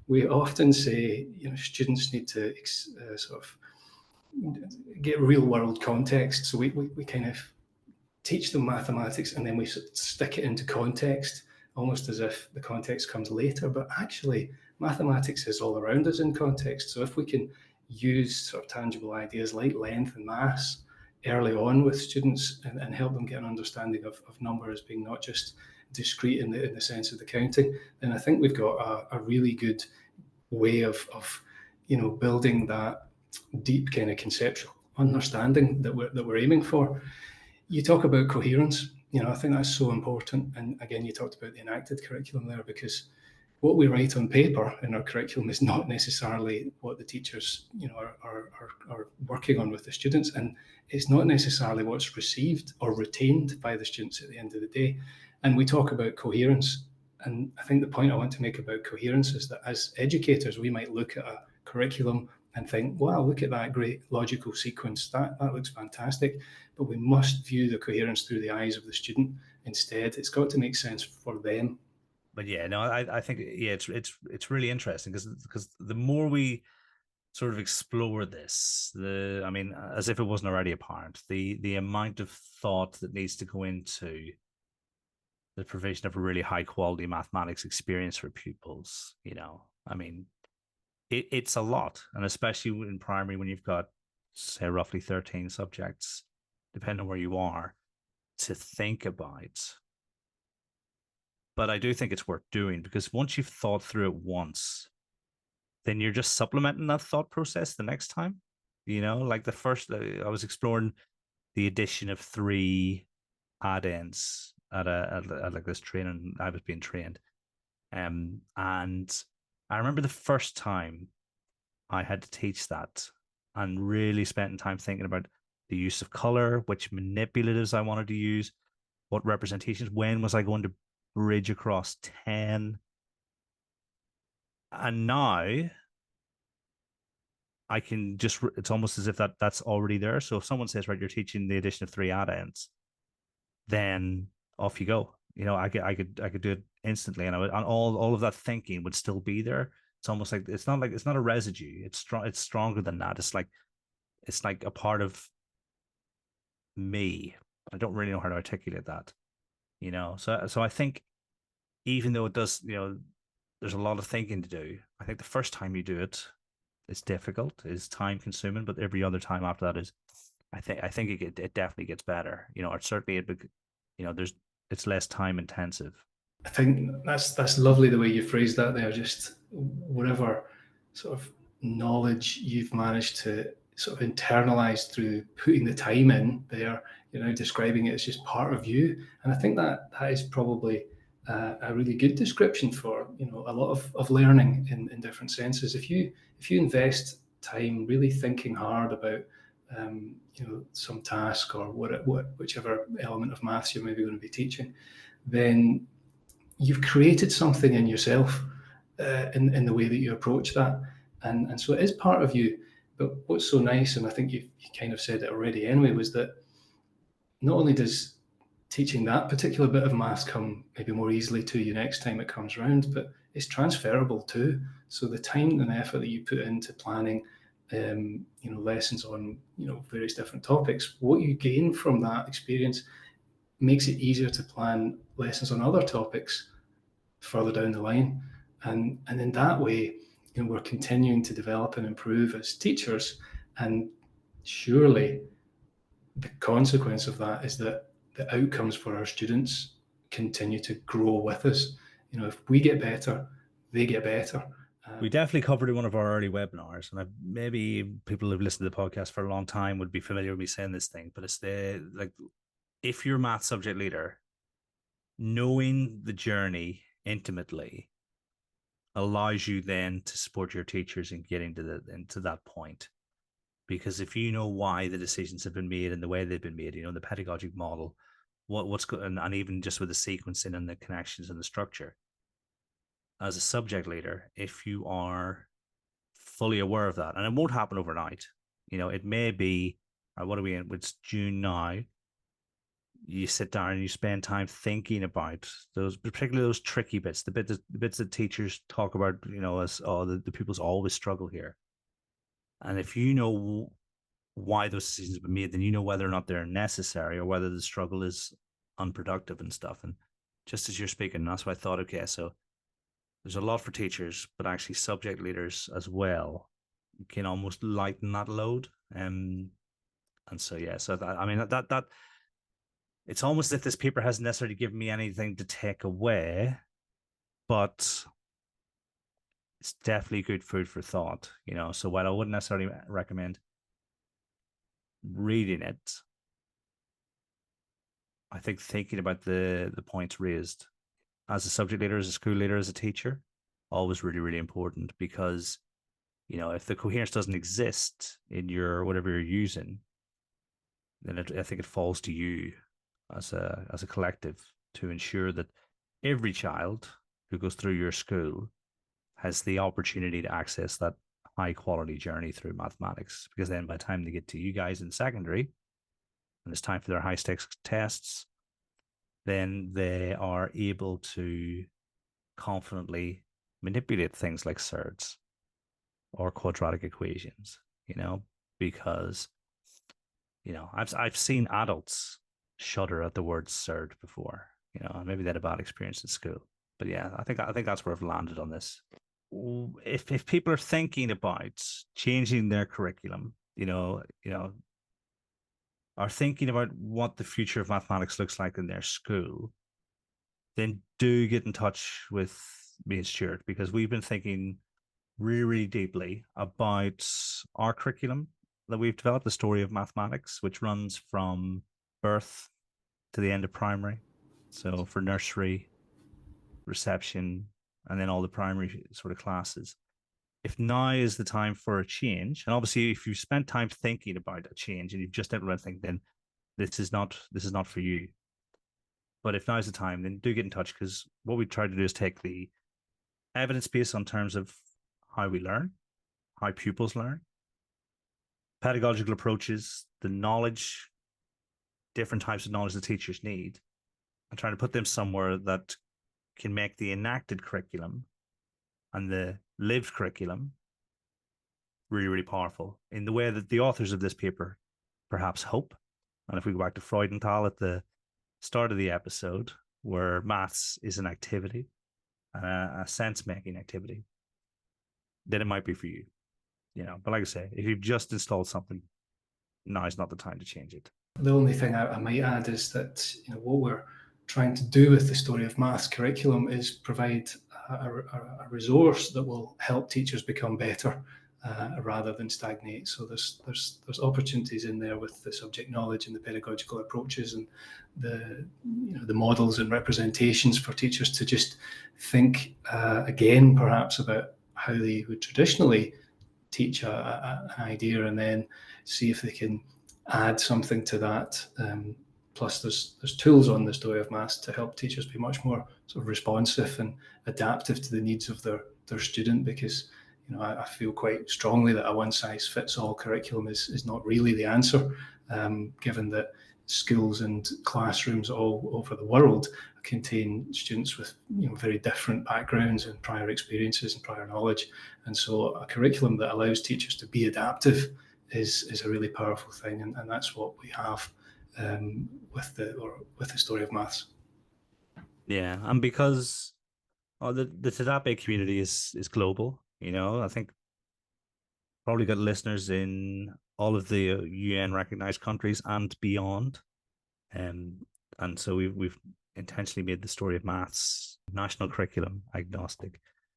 we often say, students need to sort of get real world context. So we kind of teach them mathematics and then we stick it into context, almost as if the context comes later. But actually, mathematics is all around us in context. So if we can use sort of tangible ideas like length and mass early on with students and help them get an understanding of number as being not just discrete in the sense of the counting, then I think we've got a really good way of building that deep kind of conceptual understanding that we're aiming for. You talk about coherence. I think that's so important. And again, you talked about the enacted curriculum there, because what we write on paper in our curriculum is not necessarily what the teachers, are working on with the students, and it's not necessarily what's received or retained by the students at the end of the day. And we talk about coherence, and I think the point I want to make about coherence is that as educators, we might look at a curriculum and think, wow, look at that great logical sequence. That looks fantastic. But we must view the coherence through the eyes of the student instead. It's got to make sense for them. But yeah, no, I think it's really interesting because the more we sort of explore this, I mean, as if it wasn't already apparent, the amount of thought that needs to go into the provision of a really high quality mathematics experience for pupils. I mean, it's a lot, and especially in primary when you've got, say, roughly 13 subjects, depending on where you are, to think about. But I do think it's worth doing, because once you've thought through it once, then you're just supplementing that thought process the next time. Like the first, I was exploring the addition of 3 add-ins at like this training I was being trained. And I remember the first time I had to teach that and really spending time thinking about the use of color, which manipulatives I wanted to use, what representations, when was I going to bridge across 10. And now I can just, it's almost as if that's already there. So if someone says, right, you're teaching the addition of 3 add-ins, then off you go. I could do it instantly, and and all of that thinking would still be there. It's almost like it's not a residue. It's strong. It's stronger than that. It's like a part of me. I don't really know how to articulate that. So I think, even though it does, there's a lot of thinking to do. I think the first time you do it, it's difficult, it's time consuming, but every other time after that is, I think it definitely gets better. Or certainly it's less time intensive. I think that's lovely the way you phrased that there. Just whatever sort of knowledge you've managed to sort of internalize through putting the time in there, describing it as just part of you. And I think that is probably a really good description for a lot of learning in different senses. If you invest time really thinking hard about some task or whichever element of maths you're maybe going to be teaching, then you've created something in yourself in the way that you approach that. And so it is part of you. But what's so nice, and I think you kind of said it already anyway, was that not only does teaching that particular bit of maths come maybe more easily to you next time it comes around, but it's transferable too. So the time and effort that you put into planning lessons on various different topics, what you gain from that experience makes it easier to plan lessons on other topics further down the line. And in that way, we're continuing to develop and improve as teachers. And surely the consequence of that is that the outcomes for our students continue to grow with us. If we get better, they get better. We definitely covered in one of our early webinars, and maybe people who've listened to the podcast for a long time would be familiar with me saying this thing, but it's if you're a math subject leader, knowing the journey intimately allows you then to support your teachers in getting into that point. Because if you know why the decisions have been made and the way they've been made, the pedagogic model, what's good, and even just with the sequencing and the connections and the structure, as a subject leader, if you are fully aware of that, and it won't happen overnight, it may be, what are we in? It's June now. you sit down and you spend time thinking about those, particularly those tricky bits, the bits that teachers talk about, as the pupils always struggle here. And if you know why those decisions have been made, then you know whether or not they're necessary or whether the struggle is unproductive and stuff. And just as you're speaking, that's why I thought, okay, so there's a lot for teachers, but actually subject leaders as well can almost lighten that load. And so yeah, so that, I mean that it's almost as if this paper hasn't necessarily given me anything to take away, but it's definitely good food for thought. So while I wouldn't necessarily recommend reading it, I think thinking about the points raised as a subject leader, as a school leader, as a teacher, always really, really important, because if the coherence doesn't exist in your whatever you're using, then I think it falls to you as a collective to ensure that every child who goes through your school has the opportunity to access that high quality journey through mathematics. Because then by the time they get to you guys in secondary and it's time for their high stakes tests, then they are able to confidently manipulate things like surds or quadratic equations, because I've seen adults shudder at the word surd before, and maybe they had a bad experience in school. But yeah, I think that's where I've landed on this. If people are thinking about changing their curriculum, are thinking about what the future of mathematics looks like in their school, then do get in touch with me and Stuart, because we've been thinking really, really deeply about our curriculum that we've developed, the story of mathematics, which runs from birth to the end of primary. So for nursery, reception, and then all the primary sort of classes. If now is the time for a change, and obviously if you've spent time thinking about a change and you've just implemented things, then this is not for you. But if now is the time, then do get in touch, because what we try to do is take the evidence base on terms of how we learn, how pupils learn, pedagogical approaches, the knowledge, different types of knowledge that teachers need, and trying to put them somewhere that can make the enacted curriculum and the lived curriculum really, really powerful in the way that the authors of this paper perhaps hope. And if we go back to Freudenthal at the start of the episode, where maths is an activity, a sense-making activity, then it might be for you. But like I say, if you've just installed something, now is not the time to change it. The only thing I might add is that what we're trying to do with the Story of Maths curriculum is provide a resource that will help teachers become better rather than stagnate. So there's opportunities in there with the subject knowledge and the pedagogical approaches and the models and representations for teachers to just think again, perhaps about how they would traditionally teach an idea, and then see if they can add something to that. Plus, there's tools on the Story of Maths to help teachers be much more sort of responsive and adaptive to the needs of their student, because I feel quite strongly that a one size fits all curriculum is not really the answer, given that schools and classrooms all over the world contain students with very different backgrounds and prior experiences and prior knowledge. And so a curriculum that allows teachers to be adaptive is a really powerful thing, and that's what we have with the Story of Maths. Yeah, and because the TDaPE community is global, I think probably got listeners in all of the UN recognized countries and beyond. And so we've intentionally made the Story of Maths national curriculum agnostic.